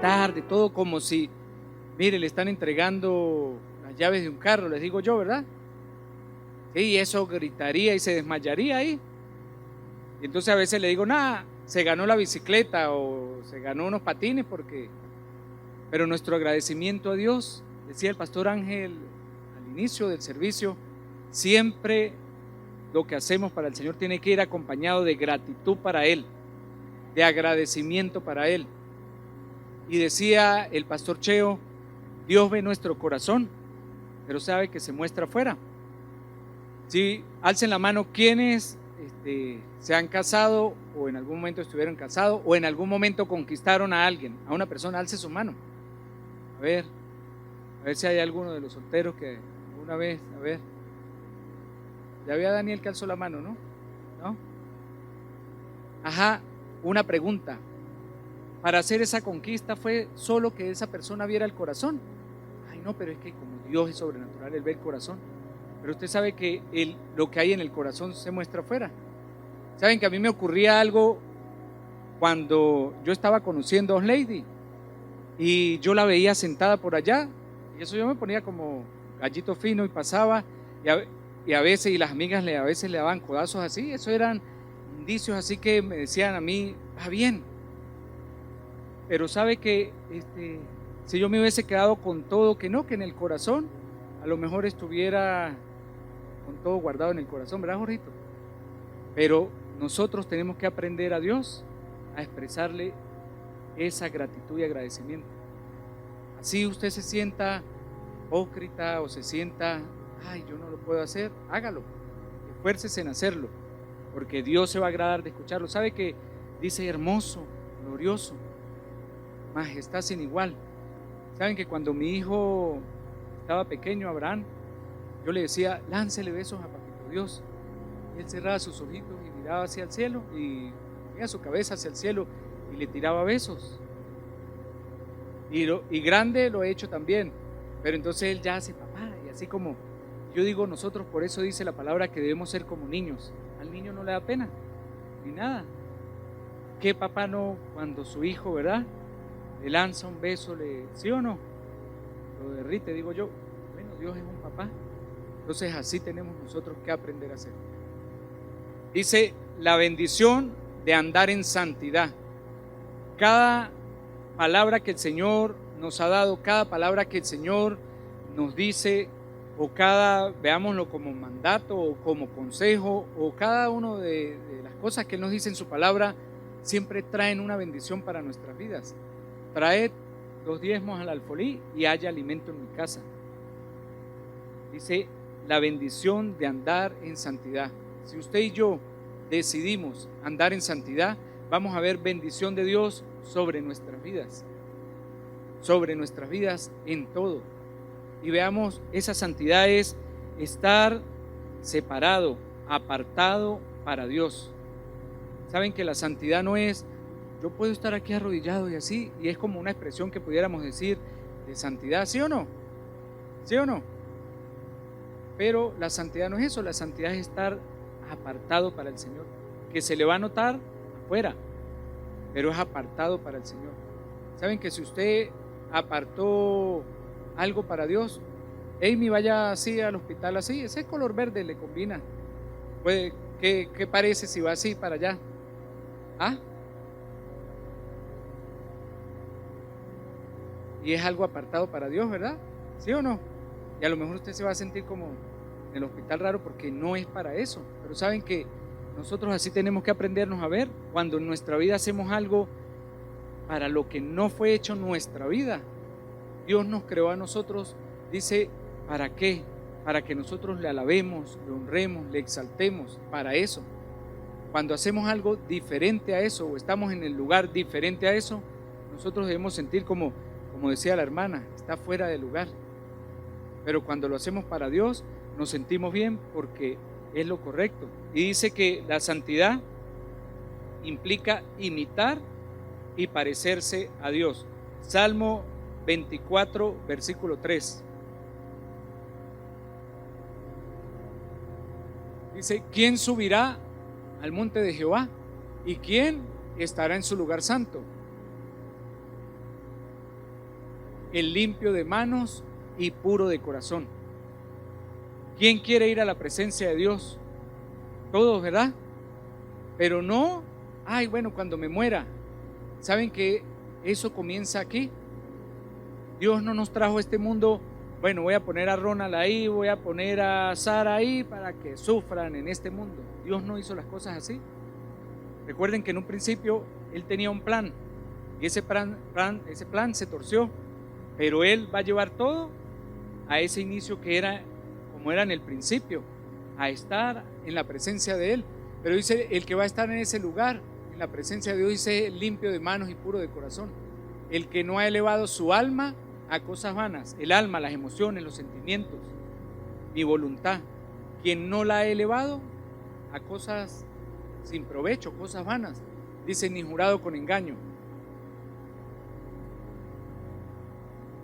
gritar, de todo, como si, mire, le están entregando las llaves de un carro, les digo yo, ¿verdad? Sí, y eso gritaría y se desmayaría ahí. Y entonces a veces le digo, nada, se ganó la bicicleta o se ganó unos patines porque... Pero nuestro agradecimiento a Dios, decía el pastor Ángel al inicio del servicio, siempre lo que hacemos para el Señor tiene que ir acompañado de gratitud para Él, de agradecimiento para Él. Y decía el pastor Cheo, Dios ve nuestro corazón, pero sabe que se muestra afuera. Si alcen la mano quienes se han casado o en algún momento estuvieron casados o en algún momento conquistaron a alguien, a una persona, alce su mano. A ver si hay alguno de los solteros que una vez, a ver. Ya había Daniel que alzó la mano, ¿no? ¿No? Ajá, una pregunta. Para hacer esa conquista fue solo que esa persona viera el corazón. Ay, no, pero es que como Dios es sobrenatural, Él ve el corazón. Pero usted sabe que lo que hay en el corazón se muestra afuera. Saben que a mí me ocurría algo cuando yo estaba conociendo a Lady y yo la veía sentada por allá y eso yo me ponía como gallito fino y pasaba y a veces, y las amigas a veces le daban codazos así, eso eran indicios así que me decían a mí, va bien. Pero sabe que si yo me hubiese quedado con todo, que no, que en el corazón, a lo mejor estuviera con todo guardado en el corazón, ¿verdad, Jorgito? Pero nosotros tenemos que aprender a Dios a expresarle esa gratitud y agradecimiento. Así usted se sienta hipócrita o se sienta, ay, yo no lo puedo hacer, hágalo, esfuércese en hacerlo, porque Dios se va a agradar de escucharlo. ¿Sabe que dice hermoso, glorioso, majestad sin igual? ¿Saben que cuando mi hijo estaba pequeño, Abraham, yo le decía, láncele besos a Papito Dios? Y él cerraba sus ojitos y miraba hacia el cielo y ponía su cabeza hacia el cielo y le tiraba besos. Y grande lo he hecho también, pero entonces él ya hace papá, y así como yo digo, nosotros por eso dice la palabra que debemos ser como niños. Al niño no le da pena, ni nada. ¿Qué papá no, cuando su hijo, verdad, le lanza un beso, sí o no? Lo derrite, digo yo. Bueno, Dios es un papá. Entonces así tenemos nosotros que aprender a hacer. Dice, la bendición de andar en santidad. Cada palabra que el Señor nos ha dado, cada palabra que el Señor nos dice, o veámoslo como mandato o como consejo, o cada una de las cosas que Él nos dice en su palabra, siempre traen una bendición para nuestras vidas. Traed los diezmos al alfolí y haya alimento en mi casa. Dice, la bendición de andar en santidad. Si usted y yo decidimos andar en santidad, vamos a ver bendición de Dios sobre nuestras vidas en todo. Y veamos, esa santidad es estar separado, apartado para Dios. Saben que la santidad no es, yo puedo estar aquí arrodillado y así, y es como una expresión que pudiéramos decir de santidad, ¿sí o no? ¿Sí o no? Pero la santidad no es eso, la santidad es estar apartado para el Señor, que se le va a notar afuera, pero es apartado para el Señor. Saben que si usted apartó algo para Dios, Amy, vaya así al hospital así, ese color verde le combina. Pues, ¿qué parece si va así para allá? ¿Ah? Y es algo apartado para Dios, ¿verdad? ¿Sí o no? Y a lo mejor usted se va a sentir como en el hospital raro porque no es para eso. Pero saben que nosotros así tenemos que aprendernos a ver cuando en nuestra vida hacemos algo para lo que no fue hecho nuestra vida. Dios nos creó a nosotros, dice, ¿para qué? Para que nosotros le alabemos, le honremos, le exaltemos, para eso. Cuando hacemos algo diferente a eso o estamos en el lugar diferente a eso, nosotros debemos sentir como decía la hermana, está fuera de lugar. Pero cuando lo hacemos para Dios, nos sentimos bien porque es lo correcto. Y dice que la santidad implica imitar y parecerse a Dios. Salmo 24, versículo 3. Dice, ¿quién subirá al monte de Jehová? ¿Y quién estará en su lugar santo? el limpio de manos y puro de corazón. ¿Quién quiere ir a la presencia de Dios? Todos, ¿verdad? Pero no, ay, bueno, cuando me muera. ¿Saben que eso comienza aquí? Dios no nos trajo a este mundo, bueno, voy a poner a Ronald ahí, voy a poner a Sara ahí para que sufran en este mundo. Dios no hizo las cosas así. Recuerden que en un principio Él tenía un plan y ese plan se torció, pero Él va a llevar todo a ese inicio que era como era en el principio, a estar en la presencia de Él. Pero dice, el que va a estar en ese lugar, en la presencia de Dios, dice limpio de manos y puro de corazón. El que no ha elevado su alma a cosas vanas, el alma, las emociones, los sentimientos, mi voluntad, quien no la ha elevado a cosas sin provecho, cosas vanas, dice, ni jurado con engaño,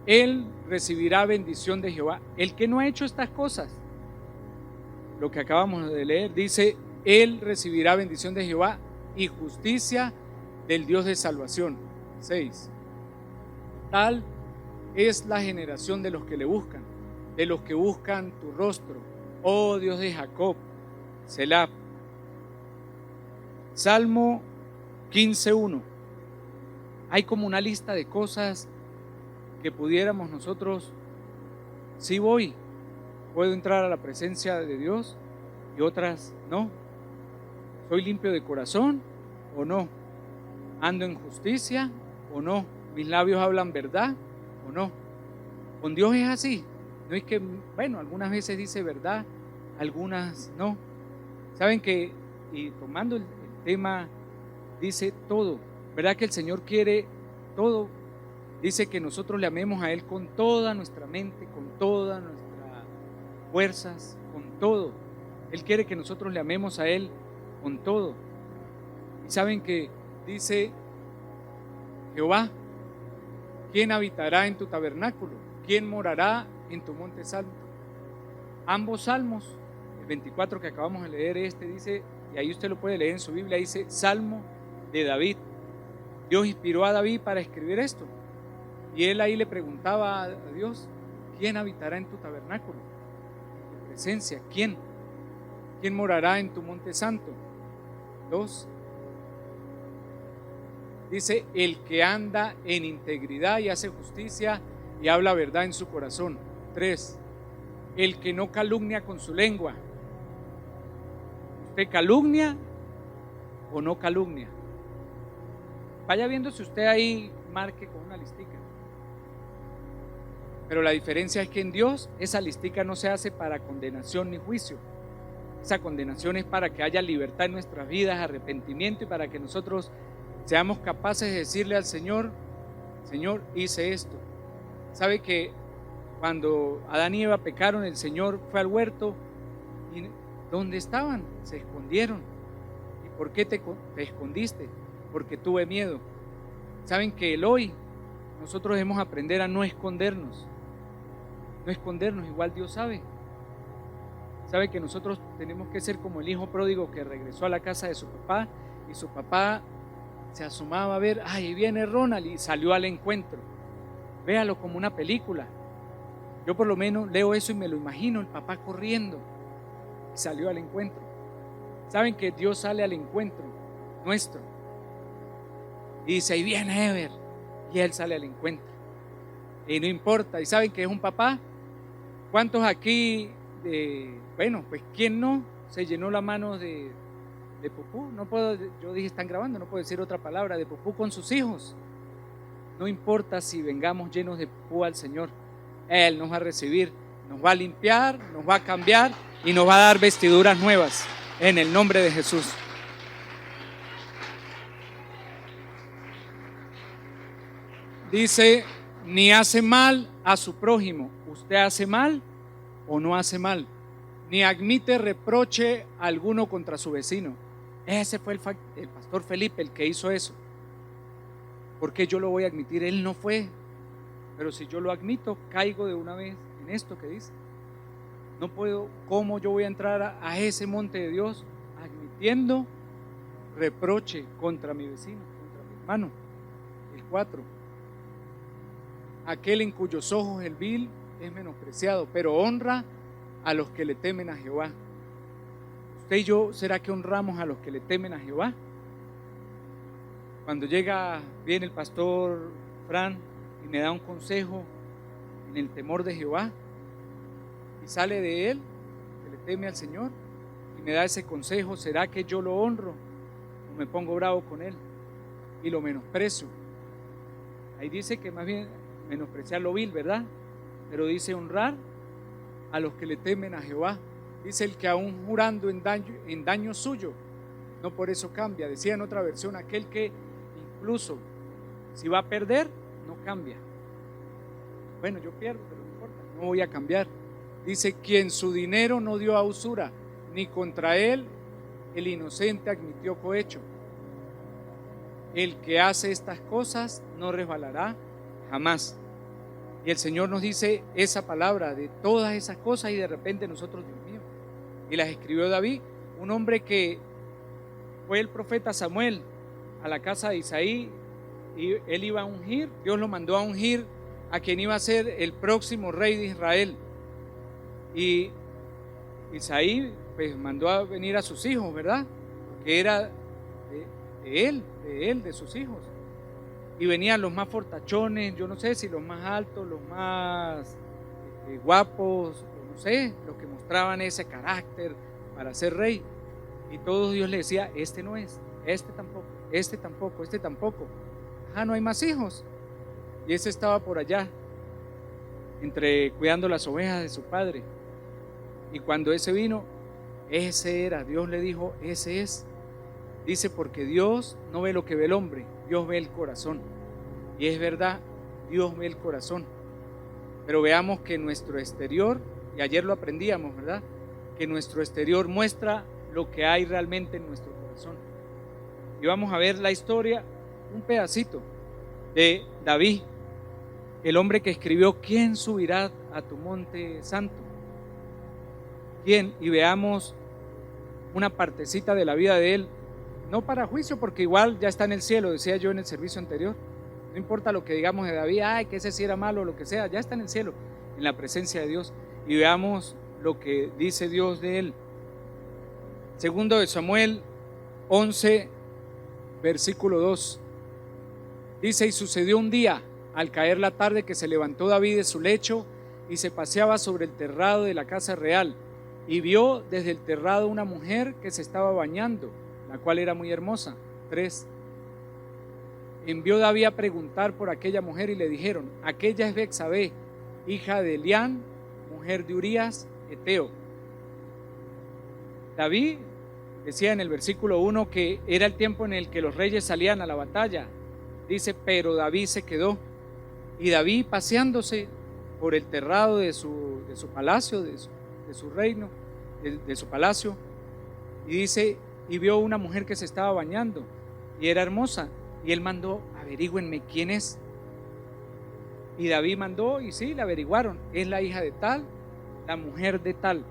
él recibirá bendición de Jehová. El que no ha hecho estas cosas, lo que acabamos de leer, dice, él recibirá bendición de Jehová y justicia del Dios de salvación. 6. Tal es la generación de los que le buscan, de los que buscan tu rostro, oh Dios de Jacob. Selah. Salmo 15:1. Hay como una lista de cosas que pudiéramos nosotros, si voy, puedo entrar a la presencia de Dios, y otras no. ¿Soy limpio de corazón o no? ¿Ando en justicia o no? ¿Mis labios hablan verdad o no? Con Dios es así. No es que, bueno, algunas veces dice verdad, algunas no. Saben que, y tomando el tema, dice todo. ¿Verdad que el Señor quiere todo? Dice que nosotros le amemos a Él con toda nuestra mente, con todas nuestras fuerzas, con todo. Él quiere que nosotros le amemos a Él con todo. Y saben que dice Jehová, ¿quién habitará en tu tabernáculo? ¿Quién morará en tu monte santo? Ambos salmos, el 24 que acabamos de leer, dice, y ahí usted lo puede leer en su Biblia, dice Salmo de David. Dios inspiró a David para escribir esto. Y él ahí le preguntaba a Dios, ¿quién habitará en tu tabernáculo? En tu presencia, ¿quién? ¿Quién morará en tu monte santo? 2. Dice, el que anda en integridad y hace justicia y habla verdad en su corazón. 3. El que no calumnia con su lengua. ¿Usted calumnia o no calumnia? Vaya viendo si usted ahí marque con una listica. Pero la diferencia es que en Dios esa listica no se hace para condenación ni juicio. Esa condenación es para que haya libertad en nuestras vidas, arrepentimiento, y para que nosotros seamos capaces de decirle al Señor, Señor, hice esto. ¿Sabe que cuando Adán y Eva pecaron, el Señor fue al huerto y ¿dónde estaban? Se escondieron. ¿Y por qué te escondiste? Porque tuve miedo. ¿Saben que el hoy nosotros debemos aprender a no escondernos? No escondernos, igual Dios sabe. Sabe que nosotros tenemos que ser como el hijo pródigo que regresó a la casa de su papá y su papá se asomaba a ver, ay, viene Ronald, y salió al encuentro. Véalo como una película. Yo por lo menos leo eso y me lo imagino, el papá corriendo y salió al encuentro. Saben que Dios sale al encuentro nuestro y dice, ahí viene Ever, y él sale al encuentro y no importa. Y saben que es un papá. ¿Cuántos aquí, bueno, pues quién no se llenó la mano de pupú? No puedo, yo dije, están grabando, no puedo decir otra palabra, de pupú con sus hijos. No importa si vengamos llenos de pupú al Señor, Él nos va a recibir, nos va a limpiar, nos va a cambiar y nos va a dar vestiduras nuevas en el nombre de Jesús. Dice, ni hace mal a su prójimo. ¿Usted hace mal o no hace mal? Ni admite reproche alguno contra su vecino. Ese fue el pastor Felipe el que hizo eso. ¿Por qué yo lo voy a admitir? Él no fue. Pero si yo lo admito, caigo de una vez en esto que dice. No puedo, ¿cómo yo voy a entrar a ese monte de Dios admitiendo reproche contra mi vecino, contra mi hermano? El 4. aquel en cuyos ojos el vil es menospreciado, pero honra a los que le temen a Jehová. Usted y yo, ¿será que honramos a los que le temen a Jehová? Cuando viene el pastor Fran y me da un consejo en el temor de Jehová, y sale de él, que le teme al Señor, y me da ese consejo, ¿será que yo lo honro o me pongo bravo con él y lo menosprecio? Ahí dice que más bien menospreciar lo vil, ¿verdad? Pero dice honrar a los que le temen a Jehová. Dice el que aún jurando en daño suyo, no por eso cambia. Decía en otra versión, aquel que incluso si va a perder, no cambia. Bueno, yo pierdo, pero no importa, no voy a cambiar. Dice, quien su dinero no dio a usura, ni contra él el inocente admitió cohecho. El que hace estas cosas no resbalará jamás. Y el Señor nos dice esa palabra de todas esas cosas, y de repente nosotros, Dios mío, y las escribió David, un hombre que fue el profeta Samuel a la casa de Isaí, y él iba a ungir, Dios lo mandó a ungir a quien iba a ser el próximo rey de Israel. Y Isaí pues mandó a venir a sus hijos, ¿verdad? Que era de sus hijos. Y venían los más fortachones, yo no sé si los más altos, los más guapos, no sé, los que mostraban ese carácter para ser rey. Y todos Dios le decía, este no es, este tampoco, este tampoco, este tampoco. No hay más hijos. Y ese estaba por allá, cuidando las ovejas de su padre. Y cuando ese vino, ese era, Dios le dijo, ese es. Dice, porque Dios no ve lo que ve el hombre, Dios ve el corazón. Y es verdad, Dios ve el corazón. Pero veamos que nuestro exterior, y ayer lo aprendíamos, ¿verdad? Que nuestro exterior muestra lo que hay realmente en nuestro corazón. Y vamos a ver la historia, un pedacito de David, el hombre que escribió, ¿quién subirá a tu monte santo? ¿Quién? Y veamos una partecita de la vida de él, no para juicio, porque igual ya está en el cielo, decía yo en el servicio anterior. No importa lo que digamos de David, ay, que ese sí era malo o lo que sea, ya está en el cielo, en la presencia de Dios. Y veamos lo que dice Dios de él. Segundo de Samuel 11, versículo 2. Dice, y sucedió un día, al caer la tarde, que se levantó David de su lecho y se paseaba sobre el terrado de la casa real, y vio desde el terrado una mujer que se estaba bañando, la cual era muy hermosa. 3. Envió David a preguntar por aquella mujer y le dijeron, aquella es Betsabé, hija de Elián, mujer de Urías, Eteo. David decía en el versículo 1 que era el tiempo en el que los reyes salían a la batalla. Dice, pero David se quedó. Y David, paseándose por el terrado de su palacio, de su reino, de su palacio, y dice, y vio una mujer que se estaba bañando y era hermosa, y él mandó, averígüenme quién es. Y David mandó, y sí, la averiguaron, es la hija de tal, la mujer de tal.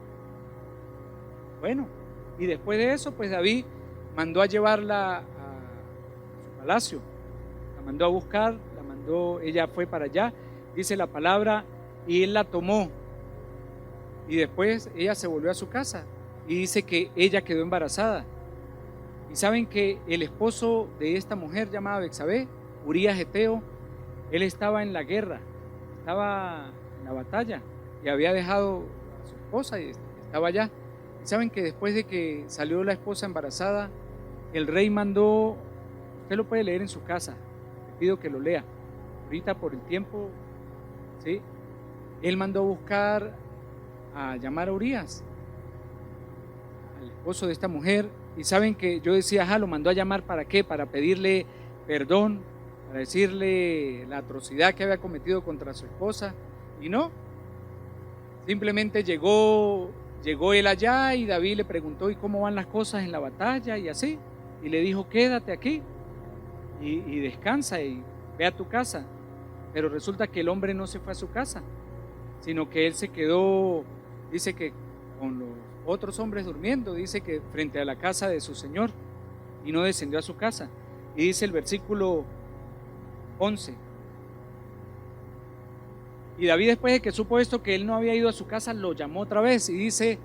Bueno, y después de eso, pues David mandó a llevarla a su palacio, la mandó a buscar, ella fue para allá, dice la palabra, y él la tomó, y después ella se volvió a su casa, y dice que ella quedó embarazada. Y saben que el esposo de esta mujer llamada Betsabé, Urías Eteo, él estaba en la guerra, estaba en la batalla, y había dejado a su esposa y estaba allá. Y saben que después de que salió la esposa embarazada, el rey mandó, usted lo puede leer en su casa, le pido que lo lea, ahorita por el tiempo, ¿sí? Él mandó a llamar a Urías, al esposo de esta mujer. Y saben que yo decía, lo mandó a llamar ¿para qué? Para pedirle perdón, para decirle la atrocidad que había cometido contra su esposa. Y no, simplemente llegó él allá, y David le preguntó, ¿y cómo van las cosas en la batalla? Y así, y le dijo, quédate aquí y descansa y ve a tu casa. Pero resulta que el hombre no se fue a su casa, sino que él se quedó, dice que con los otros hombres durmiendo, dice que frente a la casa de su señor, y no descendió a su casa. Y dice el versículo 11, Y David, después de que supo esto, que él no había ido a su casa, lo llamó otra vez y dice: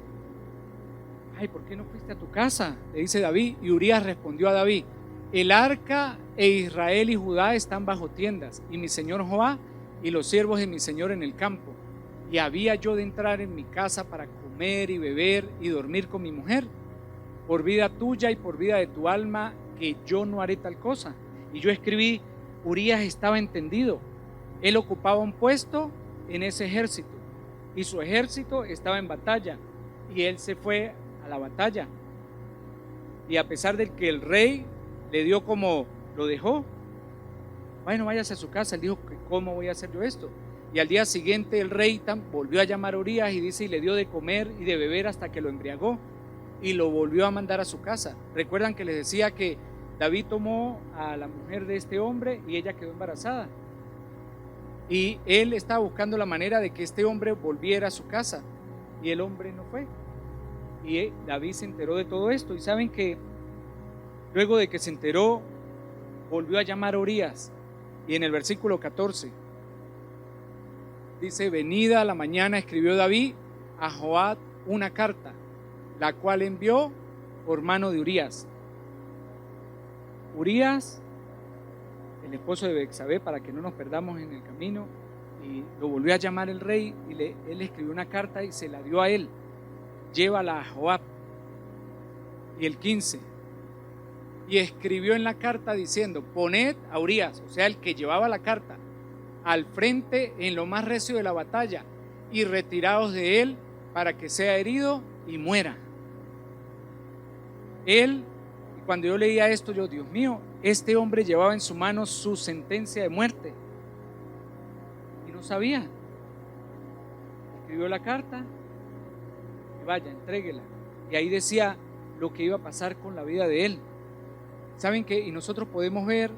ay, ¿por qué no fuiste a tu casa?, le dice David. Y Urías respondió a David: el arca e Israel y Judá están bajo tiendas, y mi señor Joab y los siervos de mi señor en el campo. Y había yo de entrar en mi casa para comer y beber y dormir con mi mujer. Por vida tuya y por vida de tu alma, que yo no haré tal cosa. Y yo escribí: Urías estaba entendido. Él ocupaba un puesto en ese ejército, y su ejército estaba en batalla, y él se fue a la batalla. Y a pesar de que el rey le dio como lo dejó, bueno, váyase a su casa, él dijo: ¿cómo voy a hacer yo esto? Y al día siguiente el rey volvió a llamar a Urías y dice, y le dio de comer y de beber hasta que lo embriagó, y lo volvió a mandar a su casa. Recuerdan que les decía que David tomó a la mujer de este hombre y ella quedó embarazada, y él estaba buscando la manera de que este hombre volviera a su casa, y el hombre no fue. Y David se enteró de todo esto, y saben que luego de que se enteró, volvió a llamar a Urías, y en el versículo 14 dice: venida a la mañana escribió David a Joab una carta, la cual envió por mano de Urías. Urías, el esposo de Betsabé, para que no nos perdamos en el camino, y lo volvió a llamar el rey, y él escribió una carta y se la dio a él: llévala a Joab. Y el 15, y escribió en la carta diciendo: poned a Urías, o sea, el que llevaba la carta, al frente en lo más recio de la batalla, y retiraos de él para que sea herido y muera. Él, cuando yo leía esto, yo, Dios mío, este hombre llevaba en su mano su sentencia de muerte y no sabía. Escribió la carta y vaya, entréguela. Y ahí decía lo que iba a pasar con la vida de él. ¿Saben qué? Y nosotros podemos ver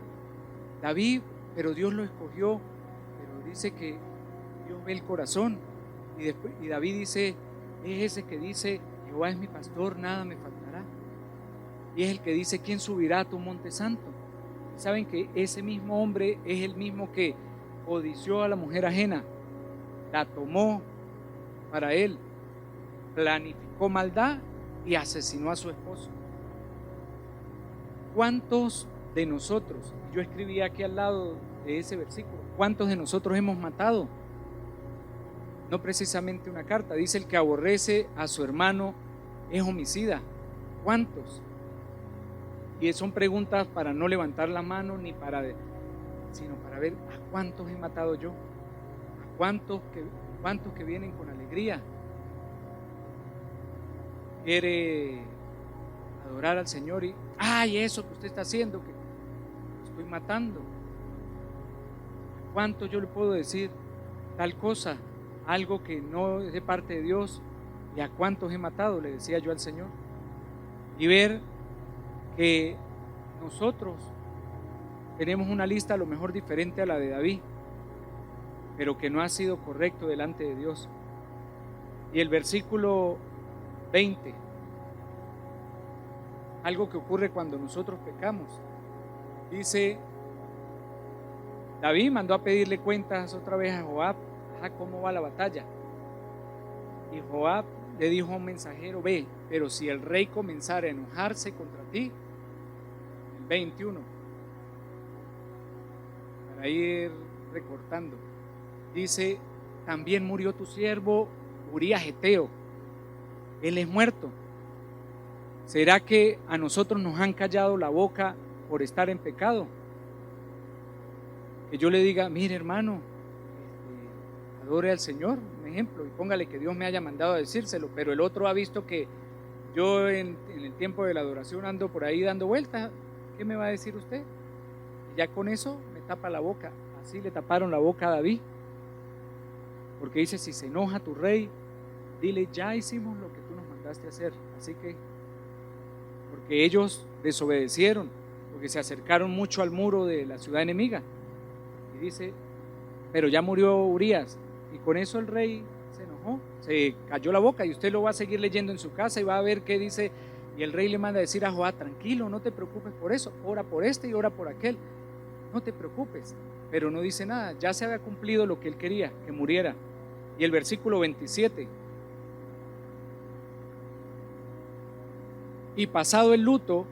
David, pero Dios lo escogió, pero dice que Dios ve el corazón. Y David dice, es ese que dice: Jehová es mi pastor, nada me faltará. Y es el que dice: ¿quién subirá a tu monte santo? Y saben que ese mismo hombre es el mismo que codició a la mujer ajena, la tomó para él, planificó maldad y asesinó a su esposo. ¿Cuántos de nosotros, yo escribí aquí al lado de ese versículo, cuántos de nosotros hemos matado? No precisamente una carta, dice: el que aborrece a su hermano es homicida. ¿Cuántos? Y son preguntas para no levantar la mano ni sino para ver a cuántos he matado yo, a cuántos que vienen con alegría. Quiere adorar al Señor y ay, eso que usted está haciendo, que estoy matando. ¿A cuántos yo le puedo decir tal cosa, algo que no es de parte de Dios? ¿Y a cuántos he matado?, le decía yo al Señor. Y ver que nosotros tenemos una lista a lo mejor diferente a la de David, pero que no ha sido correcto delante de Dios. Y el versículo 20, algo que ocurre cuando nosotros pecamos, dice: David mandó a pedirle cuentas otra vez a Joab, cómo va la batalla. Y Joab le dijo a un mensajero: ve, pero si el rey comenzara a enojarse contra ti, el 21, para ir recortando, dice: también murió tu siervo Urías Geteo, él es muerto. ¿Será que a nosotros nos han callado la boca por estar en pecado? Que yo le diga: mire, hermano, adore al Señor, un ejemplo, y póngale que Dios me haya mandado a decírselo, pero el otro ha visto que yo en el tiempo de la adoración ando por ahí dando vueltas. ¿Qué me va a decir usted? Y ya con eso me tapa la boca. Así le taparon la boca a David, porque dice: si se enoja tu rey, dile: ya hicimos lo que tú nos mandaste a hacer. Así que, porque ellos desobedecieron, porque se acercaron mucho al muro de la ciudad enemiga. Y dice: pero ya murió Urías. Y con eso el rey se enojó, se cayó la boca. Y usted lo va a seguir leyendo en su casa y va a ver qué dice. Y el rey le manda a decir a Joab: tranquilo, no te preocupes por eso, ora por este y ora por aquel. no te preocupes, pero no dice nada, ya se había cumplido lo que él quería, que muriera. Y el versículo 27, y pasado el luto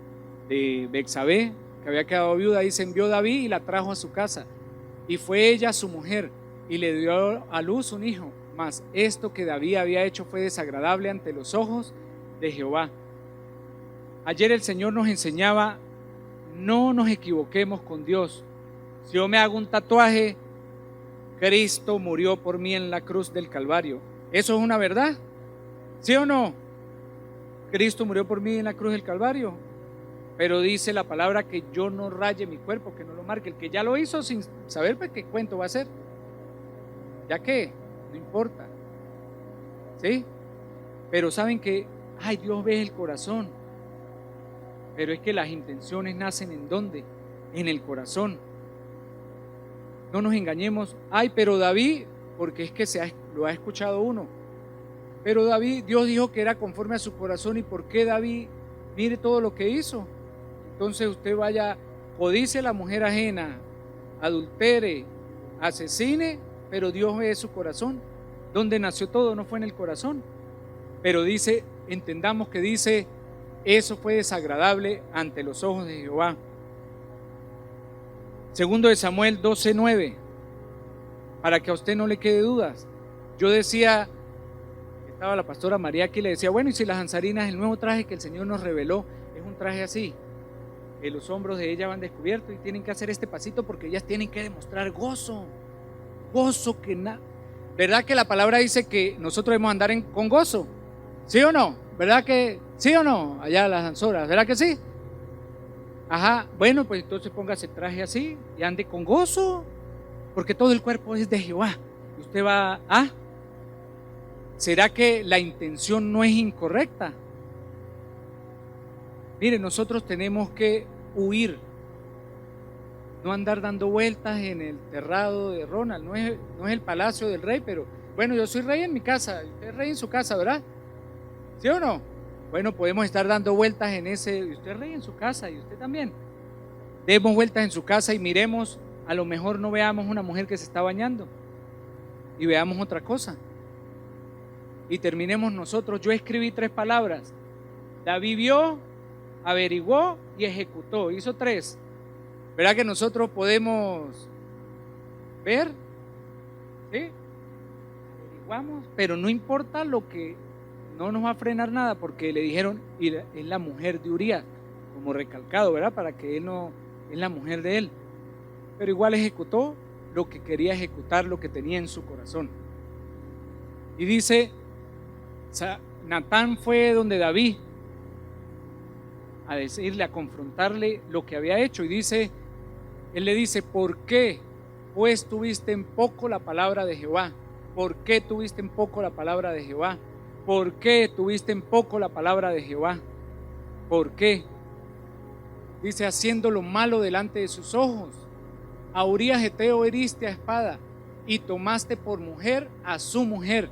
de Betsabé, que había quedado viuda, dice, envió David y la trajo a su casa, y fue ella su mujer, y le dio a luz un hijo. Mas esto que David había hecho fue desagradable ante los ojos de Jehová. Ayer el Señor nos enseñaba, no nos equivoquemos con Dios. Si yo me hago un tatuaje, Cristo murió por mí en la cruz del Calvario, ¿eso es una verdad? ¿Sí o no? Cristo murió por mí en la cruz del Calvario, pero dice la palabra que yo no raye mi cuerpo, que no lo marque. El que ya lo hizo sin saber pues qué cuento va a hacer, ya que no importa, ¿sí? Pero saben que, ay, Dios ve el corazón, pero es que las intenciones nacen ¿en dónde? En el corazón. No nos engañemos, ay, pero David, porque es que lo ha escuchado uno, pero David, Dios dijo que era conforme a su corazón, ¿y por qué David? Mire todo lo que hizo. Entonces usted vaya, codice a la mujer ajena, adultere, asesine, pero Dios ve su corazón. ¿Dónde nació todo? No fue en el corazón. Pero dice, entendamos que dice, eso fue desagradable ante los ojos de Jehová. Segundo de Samuel 12:9, para que a usted no le quede dudas. Yo decía, estaba la pastora María aquí, le decía, bueno, y si las danzarinas, el nuevo traje que el Señor nos reveló, es un traje así, que los hombros de ellas van descubiertos y tienen que hacer este pasito porque ellas tienen que demostrar gozo, ¿verdad que la palabra dice que nosotros debemos andar con gozo? ¿Sí o no? ¿Verdad que sí o no? Allá las danzoras, ¿verdad que sí? Ajá, bueno, pues entonces póngase el traje así y ande con gozo, porque todo el cuerpo es de Jehová. Y usted va, ¿será que la intención no es incorrecta? Mire, nosotros tenemos que huir, no andar dando vueltas en el terrado de Ronald, no es el palacio del rey, pero bueno, yo soy rey en mi casa, usted es rey en su casa, ¿verdad? ¿Sí o no? Bueno, podemos estar dando vueltas en ese, y usted es rey en su casa y usted también. Demos vueltas en su casa y miremos, a lo mejor no veamos una mujer que se está bañando y veamos otra cosa. Y terminemos nosotros. Yo escribí 3 palabras. David vio, averiguó y ejecutó. Hizo 3. ¿Verdad que nosotros podemos ver? ¿Sí? Averiguamos, pero no importa lo que, no nos va a frenar nada, porque le dijeron, y es la mujer de Urías, como recalcado, ¿verdad? Para que él no, es la mujer de él. Pero igual ejecutó lo que quería ejecutar, lo que tenía en su corazón. Y dice, Natán fue donde David a decirle, a confrontarle lo que había hecho, y dice, él le dice, ¿por qué pues tuviste en poco la palabra de Jehová? ¿Por qué tuviste en poco la palabra de Jehová? ¿Por qué tuviste en poco la palabra de Jehová? ¿Por qué? Dice, haciendo lo malo delante de sus ojos. A Urías Heteo heriste a espada y tomaste por mujer a su mujer,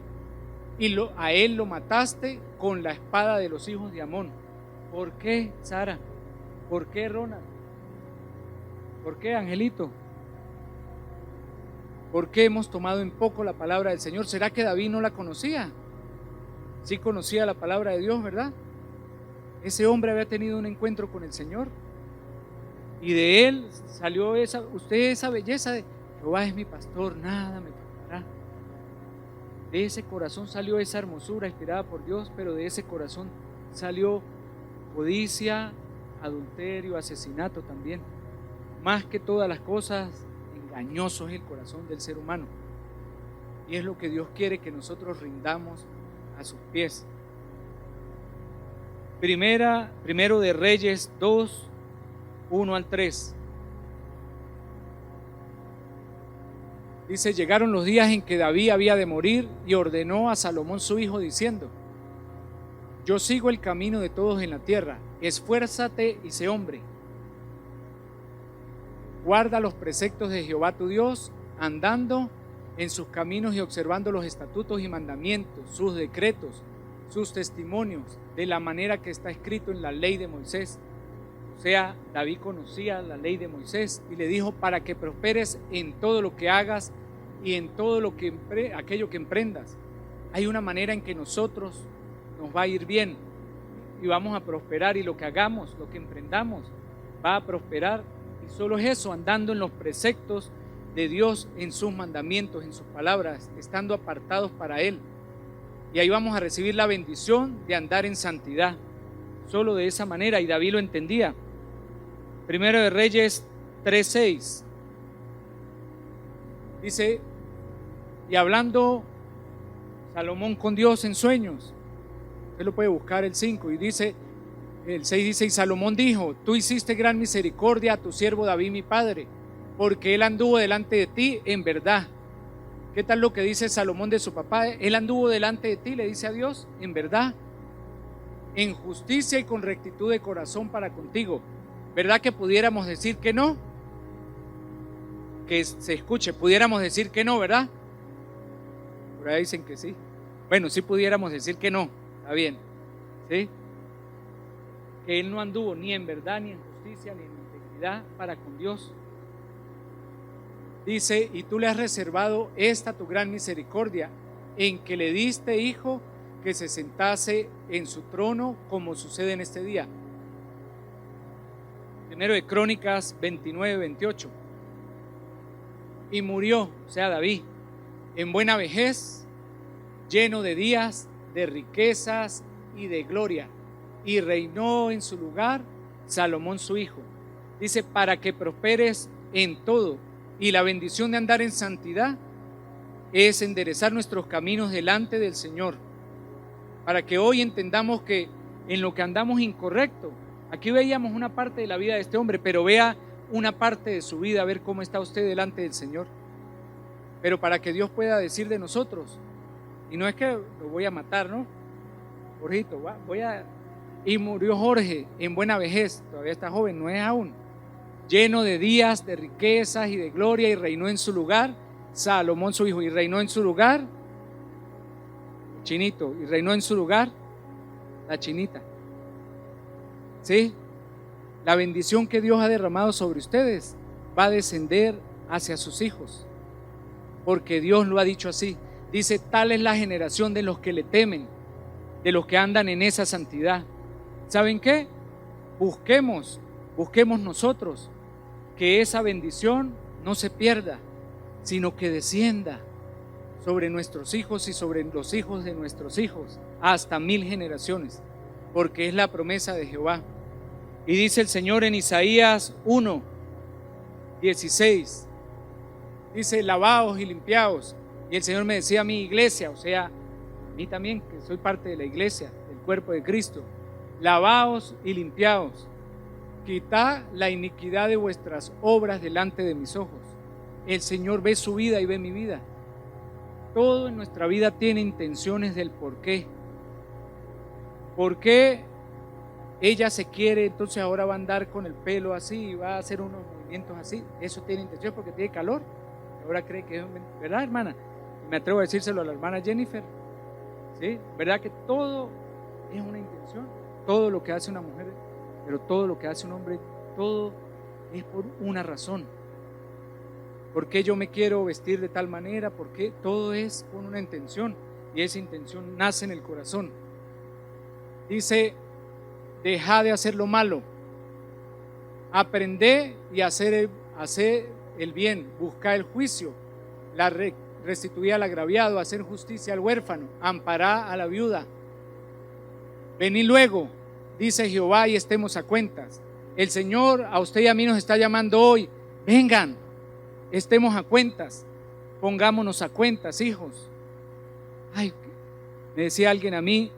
y a él lo mataste con la espada de los hijos de Amón. ¿Por qué, Sara? ¿Por qué, Ronald? ¿Por qué, Angelito? ¿Por qué hemos tomado en poco la palabra del Señor? ¿Será que David no la conocía? Sí conocía la palabra de Dios, ¿verdad? Ese hombre había tenido un encuentro con el Señor, y de él salió esa belleza de Jehová es mi pastor, nada me faltará. De ese corazón salió esa hermosura inspirada por Dios, pero de ese corazón salió codicia, adulterio, asesinato también. Más que todas las cosas, engañoso es el corazón del ser humano. Y es lo que Dios quiere que nosotros rindamos a sus pies. Primero de Reyes 2, 1 al 3. Dice, llegaron los días en que David había de morir y ordenó a Salomón su hijo diciendo, yo sigo el camino de todos en la tierra, esfuérzate y sé hombre. Guarda los preceptos de Jehová tu Dios, andando en sus caminos y observando los estatutos y mandamientos, sus decretos, sus testimonios, de la manera que está escrito en la ley de Moisés, O sea, David conocía la ley de Moisés y le dijo: para que prosperes en todo lo que hagas y en todo lo que aquello que emprendas. Hay una manera en que nosotros nos va a ir bien y vamos a prosperar, y lo que hagamos, lo que emprendamos, va a prosperar. Y solo es eso, andando en los preceptos de Dios, en sus mandamientos, en sus palabras, estando apartados para Él. Y ahí vamos a recibir la bendición de andar en santidad. Solo de esa manera, y David lo entendía. Primero de Reyes 3:6 dice: y hablando Salomón con Dios en sueños. Usted lo puede buscar el 5 y dice, el 6 dice: y Salomón dijo: tú hiciste gran misericordia a tu siervo David mi padre, porque él anduvo delante de ti en verdad. ¿Qué tal lo que dice Salomón de su papá? Él anduvo delante de ti, le dice a Dios, en verdad, en justicia y con rectitud de corazón para contigo. ¿Verdad que pudiéramos decir que no? Que se escuche, pudiéramos decir que no, ¿verdad? Por ahí dicen que sí. Bueno, sí pudiéramos decir que no, está bien, ¿sí? Que él no anduvo ni en verdad, ni en justicia, ni en integridad para con Dios. Dice: y tú le has reservado esta tu gran misericordia, en que le diste hijo que se sentase en su trono, como sucede en este día. Primero de Crónicas 29:28. Y murió, o sea David, en buena vejez, lleno de días, de riquezas y de gloria, y reinó en su lugar Salomón su hijo. Dice: para que prosperes en todo, y la bendición de andar en santidad es enderezar nuestros caminos delante del Señor, para que hoy entendamos que en lo que andamos incorrecto, aquí veíamos una parte de la vida de este hombre, pero vea una parte de su vida, a ver cómo está usted delante del Señor. Pero para que Dios pueda decir de nosotros, y no es que lo voy a matar, ¿no? Jorgito, y murió Jorge en buena vejez, todavía está joven, no es aún, lleno de días, de riquezas y de gloria, y reinó en su lugar Salomón su hijo. Y reinó en su lugar Chinito, y reinó en su lugar la Chinita. ¿Sí? La bendición que Dios ha derramado sobre ustedes va a descender hacia sus hijos, porque Dios lo ha dicho así. Dice: tal es la generación de los que le temen, de los que andan en esa santidad. ¿Saben qué? Busquemos nosotros que esa bendición no se pierda, sino que descienda sobre nuestros hijos y sobre los hijos de nuestros hijos, hasta 1000 generaciones, porque es la promesa de Jehová. Y dice el Señor en Isaías 1:16, dice: lavaos y limpiaos. Y el Señor me decía a mi iglesia, o sea, a mí también, que soy parte de la iglesia, del cuerpo de Cristo: lavaos y limpiaos, quitad la iniquidad de vuestras obras delante de mis ojos. El Señor ve su vida y ve mi vida. Todo en nuestra vida tiene intenciones del por qué. ¿Por qué ella se quiere, entonces ahora va a andar con el pelo así y va a hacer unos movimientos así? Eso tiene intención porque tiene calor. Ahora cree que es verdad, hermana. Me atrevo a decírselo a la hermana Jennifer. ¿Sí? ¿Verdad que todo es una intención? Todo lo que hace una mujer, pero todo lo que hace un hombre, todo es por una razón. ¿Por qué yo me quiero vestir de tal manera? Porque todo es con una intención, y esa intención nace en el corazón. Dice: deja de hacer lo malo, aprende y hacer el bien, busca el juicio, restituir al agraviado, hacer justicia al huérfano, amparar a la viuda. Venid luego, dice Jehová, y estemos a cuentas. El Señor a usted y a mí nos está llamando hoy: vengan, estemos a cuentas, pongámonos a cuentas, hijos. Ay, me decía alguien a mí: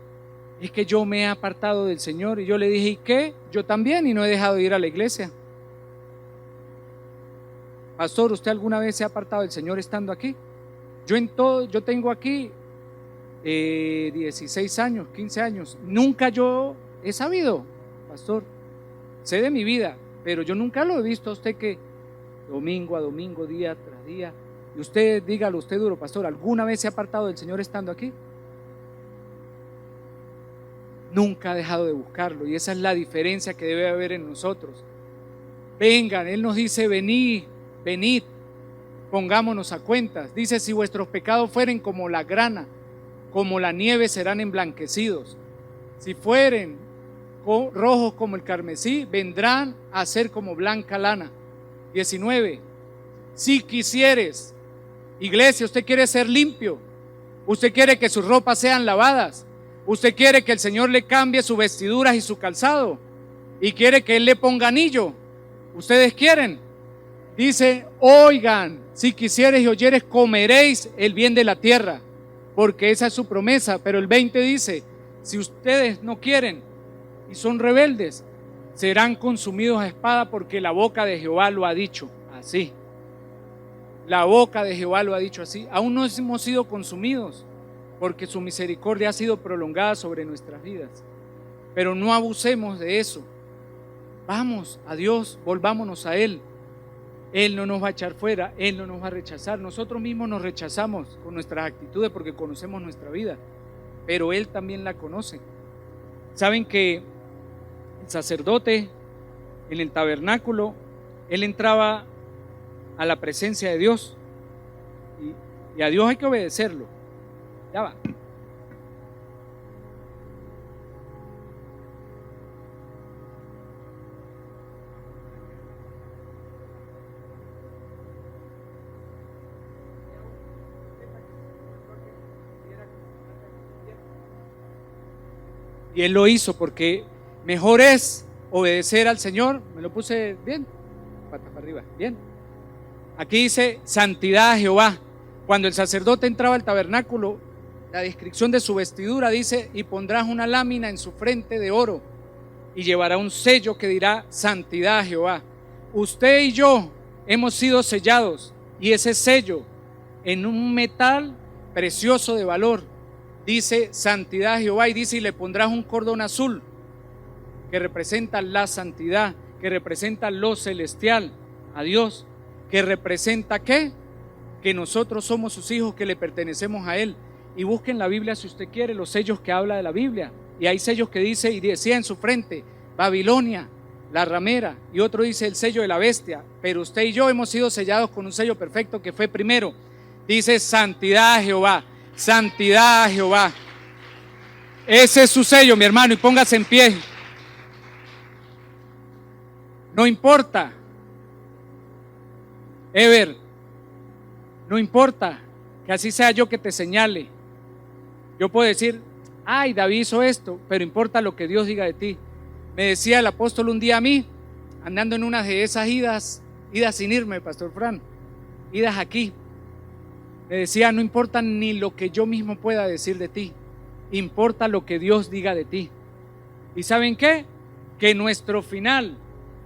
es que yo me he apartado del Señor. Y yo le dije: ¿y qué? Yo también, y no he dejado de ir a la iglesia. Pastor, ¿usted alguna vez se ha apartado del Señor estando aquí? Yo tengo aquí 16 años, 15 años. Nunca yo he sabido, pastor, sé de mi vida, pero yo nunca lo he visto a usted que domingo a domingo, día tras día. Y usted, dígalo usted duro, pastor, ¿alguna vez se ha apartado del Señor estando aquí? nunca ha dejado de buscarlo, y esa es la diferencia que debe haber en nosotros. Vengan, Él nos dice: venid, venid, pongámonos a cuentas. Dice: si vuestros pecados fueren como la grana, como la nieve serán emblanquecidos. Si fueren rojos como el carmesí, vendrán a ser como blanca lana. 19. Si quisieres, iglesia, usted quiere ser limpio, usted quiere que sus ropas sean lavadas, usted quiere que el Señor le cambie sus vestiduras y su calzado, y quiere que Él le ponga anillo. Ustedes quieren. Dice: oigan, si quisieres y oyeres, comeréis el bien de la tierra, porque esa es su promesa. Pero el 20 dice: si ustedes no quieren y son rebeldes, serán consumidos a espada, porque la boca de Jehová lo ha dicho así. La boca de Jehová lo ha dicho así. Aún no hemos sido consumidos, porque su misericordia ha sido prolongada sobre nuestras vidas. Pero no abusemos de eso. Vamos a Dios, volvámonos a Él. Él no nos va a echar fuera, Él no nos va a rechazar. Nosotros mismos nos rechazamos con nuestras actitudes porque conocemos nuestra vida, pero Él también la conoce. Saben que el sacerdote en el tabernáculo, él entraba a la presencia de Dios, y a Dios hay que obedecerlo. Ya va. Y Él lo hizo porque mejor es obedecer al Señor. Me lo puse bien, patas para arriba, bien. Aquí dice: santidad a Jehová. Cuando el sacerdote entraba al tabernáculo, la descripción de su vestidura dice: y pondrás una lámina en su frente de oro, y llevará un sello que dirá: santidad a Jehová. Usted y yo hemos sido sellados, y ese sello en un metal precioso de valor dice: santidad a Jehová. Y dice: y le pondrás un cordón azul, que representa la santidad, que representa lo celestial, a Dios, que representa ¿qué? Que nosotros somos sus hijos, que le pertenecemos a Él. Y busquen la Biblia si usted quiere, los sellos que habla de la Biblia. Y hay sellos que dice, y decía en su frente: Babilonia, la ramera. Y otro dice: el sello de la bestia. Pero usted y yo hemos sido sellados con un sello perfecto que fue primero. Dice: santidad a Jehová, santidad a Jehová. Ese es su sello, mi hermano, y póngase en pie. No importa, Ever, no importa que así sea yo que te señale. Yo puedo decir: ay, David hizo esto, pero importa lo que Dios diga de ti. Me decía el apóstol un día a mí, andando en una de esas idas sin irme, Pastor Fran, idas aquí, me decía: no importa ni lo que yo mismo pueda decir de ti, importa lo que Dios diga de ti. ¿Y saben qué? Que nuestro final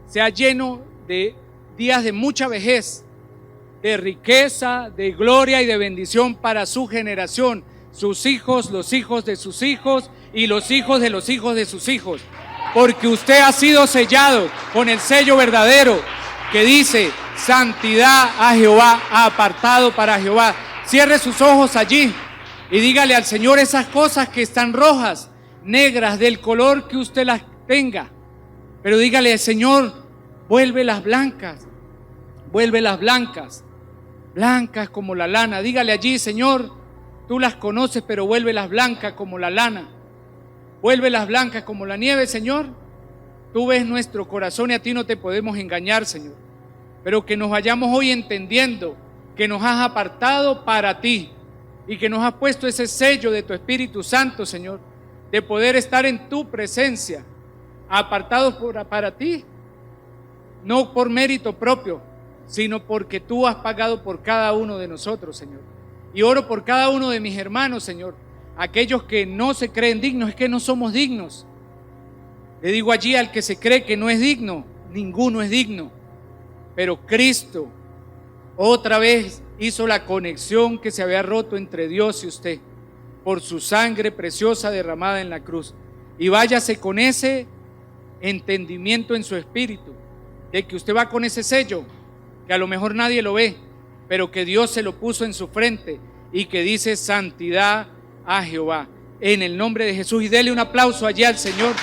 sea lleno de días de mucha vejez, de riqueza, de gloria y de bendición para su generación, sus hijos, los hijos de sus hijos y los hijos de los hijos de sus hijos. Porque usted ha sido sellado con el sello verdadero que dice: santidad a Jehová, apartado para Jehová. Cierre sus ojos allí y dígale al Señor esas cosas que están rojas, negras, del color que usted las tenga. Pero dígale: Señor, vuélvelas blancas, vuélvelas blancas, blancas como la lana. Dígale allí: Señor, tú las conoces, pero vuélvelas blancas como la lana, vuélvelas blancas como la nieve. Señor, tú ves nuestro corazón y a ti no te podemos engañar, Señor. Pero que nos vayamos hoy entendiendo que nos has apartado para ti y que nos has puesto ese sello de tu Espíritu Santo, Señor, de poder estar en tu presencia, apartados para ti, no por mérito propio, sino porque tú has pagado por cada uno de nosotros, Señor. Y oro por cada uno de mis hermanos, Señor, aquellos que no se creen dignos. Es que no somos dignos. Le digo allí al que se cree que no es digno: ninguno es digno. Pero Cristo otra vez hizo la conexión que se había roto entre Dios y usted por su sangre preciosa derramada en la cruz. Y váyase con ese entendimiento en su espíritu de que usted va con ese sello, que a lo mejor nadie lo ve, pero que Dios se lo puso en su frente y que dice: santidad a Jehová. en el nombre de Jesús. Y dele un aplauso allí al Señor.